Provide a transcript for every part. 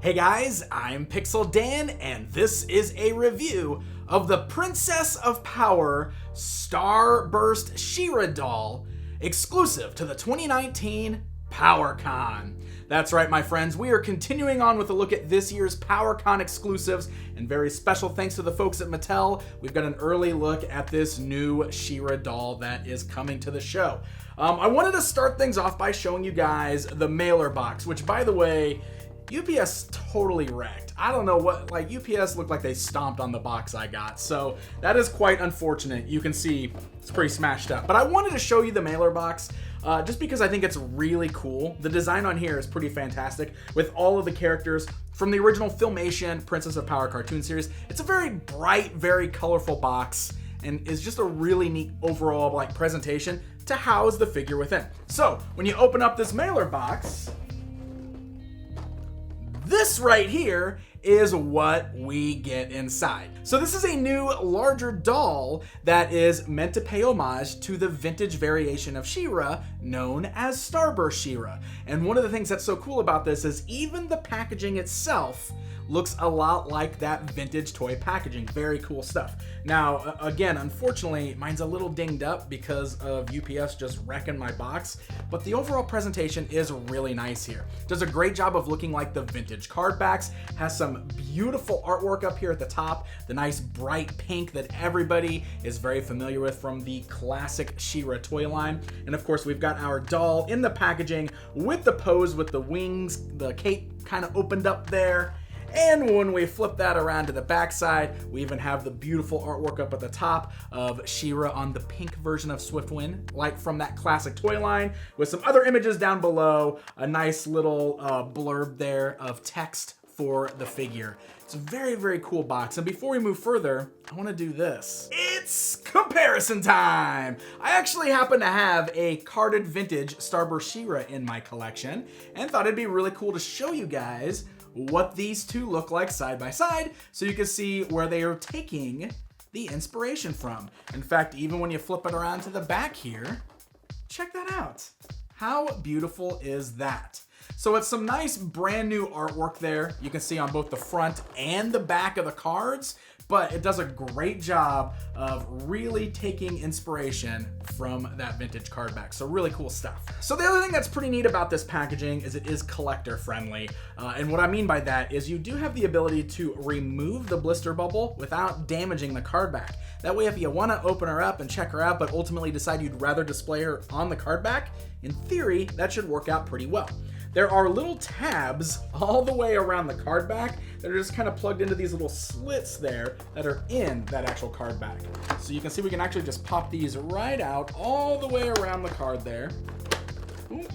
Hey guys, I'm Pixel Dan, and this is a review of the Princess of Power Starburst She-Ra doll, exclusive to the 2019 PowerCon. That's right, my friends, we are continuing on with a look at this year's PowerCon exclusives, and very special thanks to the folks at Mattel, we've got an early look at this new She-Ra doll that is coming to the show. I wanted to start things off by showing you guys the mailer box, which, by the way, UPS totally wrecked. I don't know what, UPS looked like they stomped on the box I got, so that is quite unfortunate. You can see it's pretty smashed up. But I wanted to show you the mailer box just because I think it's really cool. The design on here is pretty fantastic with all of the characters from the original Filmation Princess of Power cartoon series. It's a very bright, very colorful box and is just a really neat overall presentation to house the figure within. So when you open up this mailer box, this right here is what we get inside. So this is a new, larger doll that is meant to pay homage to the vintage variation of She-Ra known as Starburst She-Ra. And one of the things that's so cool about this is even the packaging itself looks a lot like that vintage toy packaging. Very cool stuff. Now, again, unfortunately, mine's a little dinged up because of UPS just wrecking my box, but the overall presentation is really nice here. Does a great job of looking like the vintage card backs, has some beautiful artwork up here at the top, the nice bright pink that everybody is very familiar with from the classic She-Ra toy line. And of course, we've got our doll in the packaging with the pose with the wings, the cape kind of opened up there. And when we flip that around to the backside, we even have the beautiful artwork up at the top of She-Ra on the pink version of Swiftwind, like from that classic toy line, with some other images down below, a nice little blurb there of text for the figure. It's a very, very cool box. And before we move further, I want to do this. It's comparison time! I actually happen to have a carded vintage Starburst She-Ra in my collection, and thought it'd be really cool to show you guys what these two look like side by side so you can see where they are taking the inspiration from. In fact, even when you flip it around to the back here, check that out. How beautiful is that? So it's some nice brand new artwork there. You can see on both the front and the back of the cards, but it does a great job of really taking inspiration from that vintage card back. So really cool stuff. So the other thing that's pretty neat about this packaging is it is collector friendly. And what I mean by that is you do have the ability to remove the blister bubble without damaging the card back. That way, if you want to open her up and check her out, but ultimately decide you'd rather display her on the card back, in theory, that should work out pretty well. There are little tabs all the way around the card back that are just kind of plugged into these little slits there that are in that actual card back. So you can see we can actually just pop these right out all the way around the card there. Ooh.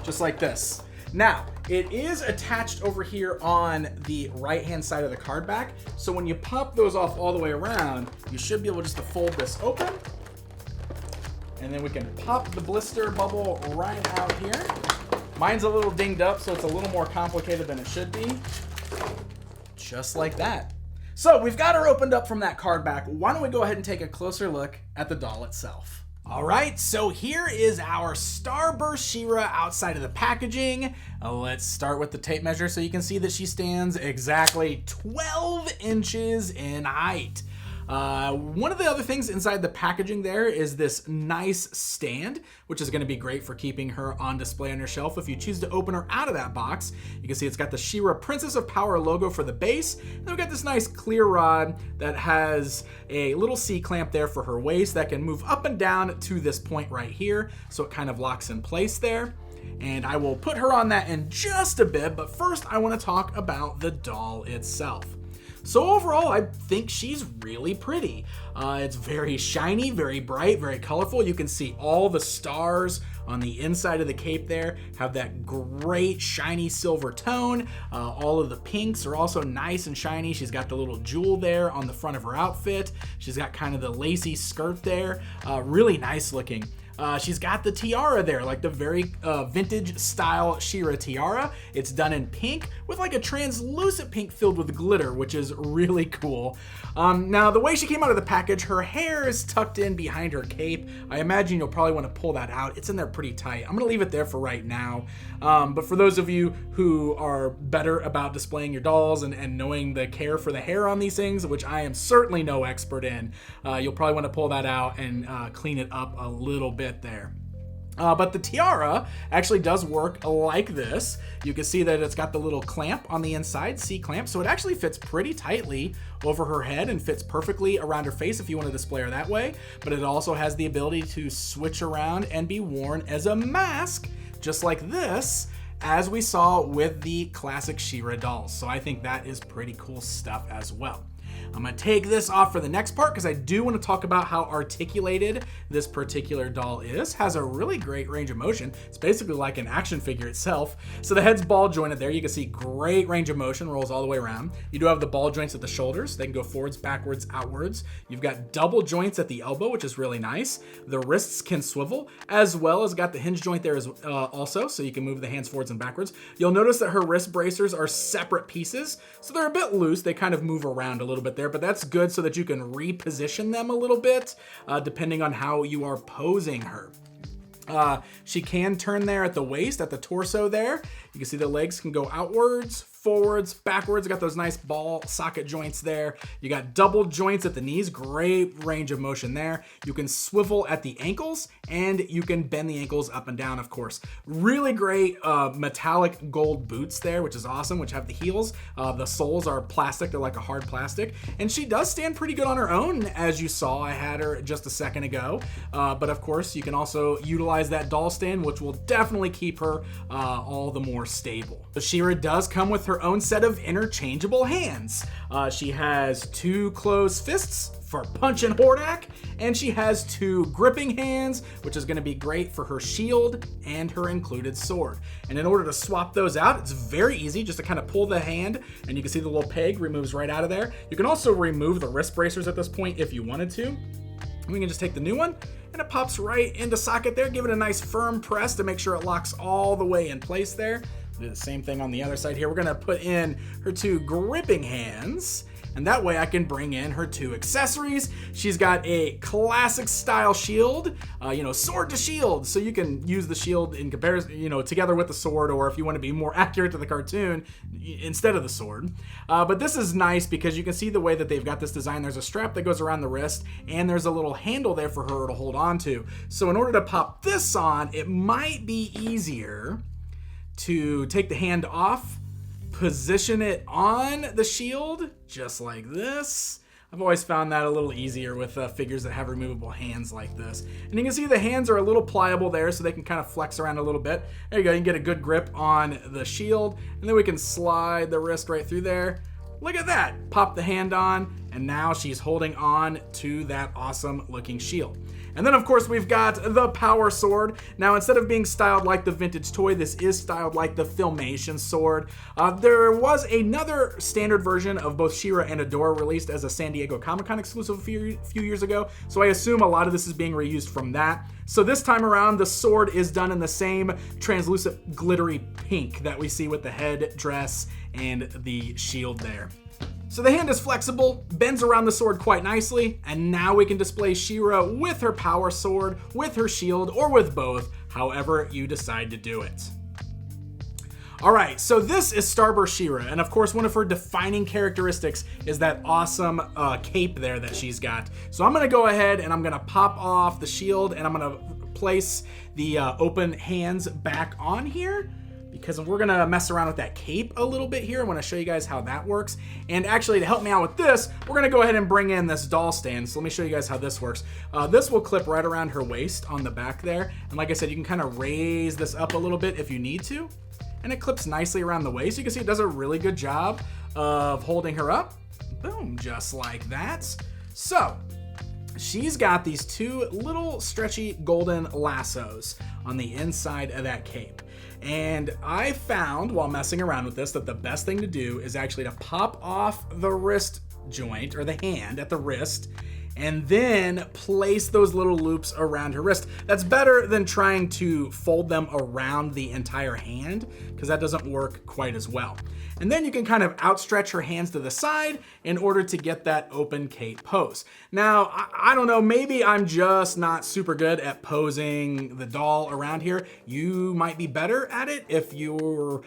Just like this. Now, it is attached over here on the right-hand side of the card back. So when you pop those off all the way around, you should be able just to fold this open. And then we can pop the blister bubble right out here. Mine's a little dinged up, so it's a little more complicated than it should be. Just like that. So we've got her opened up from that card back. Why don't we go ahead and take a closer look at the doll itself. All right, so here is our Starburst She-Ra outside of the packaging. Let's start with the tape measure so you can see that she stands exactly 12 inches in height. One of the other things inside the packaging there is this nice stand, which is going to be great for keeping her on display on your shelf. If you choose to open her out of that box, you can see it's got the She-Ra Princess of Power logo for the base. And we've got this nice clear rod that has a little C-clamp there for her waist that can move up and down to this point right here. So it kind of locks in place there. And I will put her on that in just a bit, but first I want to talk about the doll itself. So overall, I think she's really pretty. It's very shiny, very bright, very colorful. You can see all the stars on the inside of the cape there have that great shiny silver tone. All of the pinks are also nice and shiny. She's got the little jewel there on the front of her outfit. She's got kind of the lacy skirt there. Really nice looking. She's got the tiara there, like the very vintage style She-Ra tiara. It's done in pink with like a translucent pink filled with glitter, which is really cool. Now, the way she came out of the package, her hair is tucked in behind her cape. I imagine you'll probably want to pull that out. It's in there pretty tight. I'm going to leave it there for right now. But for those of you who are better about displaying your dolls and knowing the care for the hair on these things, which I am certainly no expert in, you'll probably want to pull that out and clean it up a little bit there. But the tiara actually does work like this. You can see that it's got the little clamp on the inside, C-clamp, so it actually fits pretty tightly over her head and fits perfectly around her face if you want to display her that way. But it also has the ability to switch around and be worn as a mask, just like this, as we saw with the classic She-Ra dolls. So I think that is pretty cool stuff as well. I'm going to take this off for the next part because I do want to talk about how articulated this particular doll is. Has a really great range of motion. It's basically like an action figure itself. So the head's ball jointed there. You can see great range of motion, rolls all the way around. You do have the ball joints at the shoulders. They can go forwards, backwards, outwards. You've got double joints at the elbow, which is really nice. The wrists can swivel, as well as got the hinge joint there as also, so you can move the hands forwards and backwards. You'll notice that her wrist bracers are separate pieces, so they're a bit loose. They kind of move around a little bit there, but that's good so that you can reposition them a little bit depending on how you are posing her. She can turn there at the waist, at the torso there. You can see the legs can go outwards, forwards, backwards. Got those nice ball socket joints there. You got double joints at the knees, great range of motion there. You can swivel at the ankles and you can bend the ankles up and down, of course. Really great metallic gold boots there, which is awesome, which have the heels. The soles are plastic, they're like a hard plastic. And she does stand pretty good on her own, as you saw. I had her just a second ago. But of course, you can also utilize that doll stand, which will definitely keep her all the more stable. So She-Ra does come with her own set of interchangeable hands. She has two closed fists for punch and hordak, and she has two gripping hands, which is going to be great for her shield and her included sword. And in order to swap those out, it's very easy just to kind of pull the hand, and you can see the little peg removes right out of there. You can also remove the wrist bracers at this point if you wanted to. We can just take the new one, and it pops right into socket there. Give it a nice firm press to make sure it locks all the way in place there. Do the same thing on the other side here. We're gonna put in her two gripping hands, and that way I can bring in her two accessories. She's got a classic style shield, sword to shield. So you can use the shield in comparison, together with the sword, or if you want to be more accurate to the cartoon, instead of the sword. But this is nice because you can see the way that they've got this design. There's a strap that goes around the wrist, and there's a little handle there for her to hold on to. So in order to pop this on, it might be easier to take the hand off, position it on the shield, just like this. I've always found that a little easier with figures that have removable hands like this. And you can see the hands are a little pliable there, so they can kind of flex around a little bit. There you go, you can get a good grip on the shield, and then we can slide the wrist right through there. Look at that, pop the hand on, and now she's holding on to that awesome looking shield. And then of course we've got the power sword. Now instead of being styled like the vintage toy, this is styled like the Filmation sword. There was another standard version of both She-Ra and Adora released as a San Diego Comic-Con exclusive a few years ago, so I assume a lot of this is being reused from that. So this time around, the sword is done in the same translucent glittery pink that we see with the head dress and the shield there. So the hand is flexible, bends around the sword quite nicely, and now we can display She-Ra with her power sword, with her shield, or with both, however you decide to do it. Alright, so this is Starburst She-Ra, and of course one of her defining characteristics is that awesome cape there that she's got. So I'm going to go ahead and I'm going to pop off the shield, and I'm going to place the open hands back on here, because we're gonna mess around with that cape a little bit here. I wanna show you guys how that works. And actually, to help me out with this, we're gonna go ahead and bring in this doll stand. So let me show you guys how this works. This will clip right around her waist on the back there. And like I said, you can kind of raise this up a little bit if you need to. And it clips nicely around the waist. You can see it does a really good job of holding her up. Boom, just like that. So, she's got these two little stretchy golden lassos on the inside of that cape. And I found while messing around with this that the best thing to do is actually to pop off the wrist joint, or the hand at the wrist, and then place those little loops around her wrist. That's better than trying to fold them around the entire hand, because that doesn't work quite as well. And then you can kind of outstretch her hands to the side in order to get that open cape pose. Now, I don't know, maybe I'm just not super good at posing the doll around here. You might be better at it if you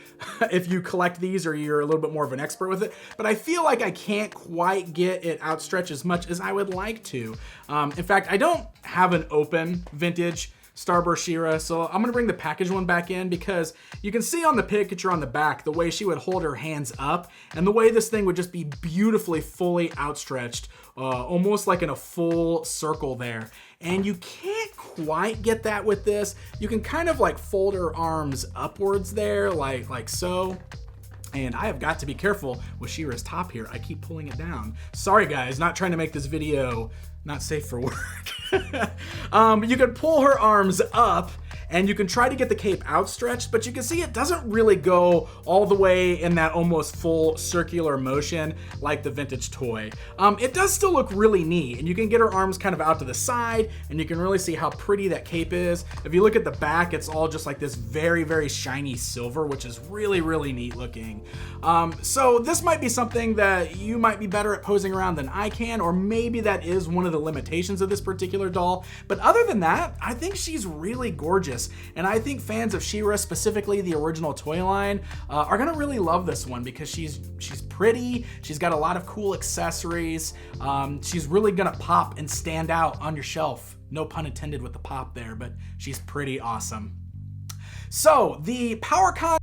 collect these, or you're a little bit more of an expert with it. But I feel like I can't quite get it outstretched as much as I would like to. In fact, I don't have an open vintage Starburst She-Ra, so I'm gonna bring the package one back in, because you can see on the picture on the back the way she would hold her hands up, and the way this thing would just be beautifully fully outstretched, almost like in a full circle there. And you can't quite get that with this. You can kind of like fold her arms upwards there, like so. And I have got to be careful with She-Ra's top here. I keep pulling it down. Sorry guys, not trying to make this video not safe for work. You can pull her arms up, and you can try to get the cape outstretched, but you can see it doesn't really go all the way in that almost full circular motion like the vintage toy. It does still look really neat, and you can get her arms kind of out to the side, and you can really see how pretty that cape is. If you look at the back, it's all just like this very, very shiny silver, which is really, really neat looking. So this might be something that you might be better at posing around than I can, or maybe that is one of the limitations of this particular doll. But other than that, I think she's really gorgeous. And I think fans of She-Ra, specifically the original toy line, are gonna really love this one, because she's pretty, she's got a lot of cool accessories, she's really gonna pop and stand out on your shelf. No pun intended with the pop there, but she's pretty awesome. So the PowerCon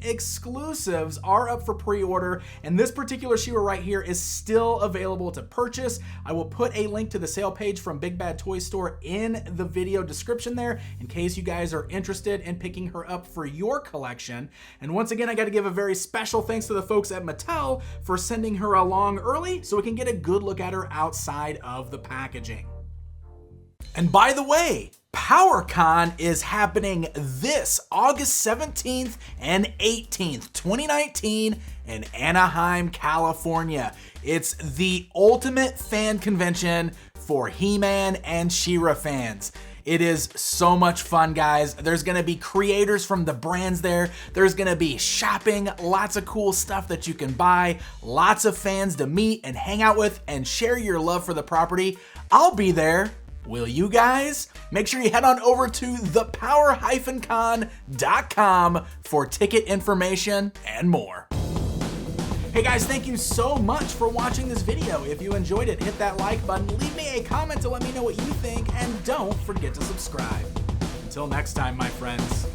exclusives are up for pre-order, and this particular She-Ra right here is still available to purchase. I will put a link to the sale page from Big Bad Toy Store in the video description there, in case you guys are interested in picking her up for your collection. And once again, I got to give a very special thanks to the folks at Mattel for sending her along early so we can get a good look at her outside of the packaging. And by the way, PowerCon is happening this August 17th and 18th, 2019 in Anaheim, California. It's the ultimate fan convention for He-Man and She-Ra fans. It is so much fun, guys. There's gonna be creators from the brands there. There's gonna be shopping, lots of cool stuff that you can buy, lots of fans to meet and hang out with and share your love for the property. I'll be there. Will you guys? Make sure you head on over to thepower-con.com for ticket information and more. Hey guys, thank you so much for watching this video. If you enjoyed it, hit that like button, leave me a comment to let me know what you think, and don't forget to subscribe. Until next time, my friends.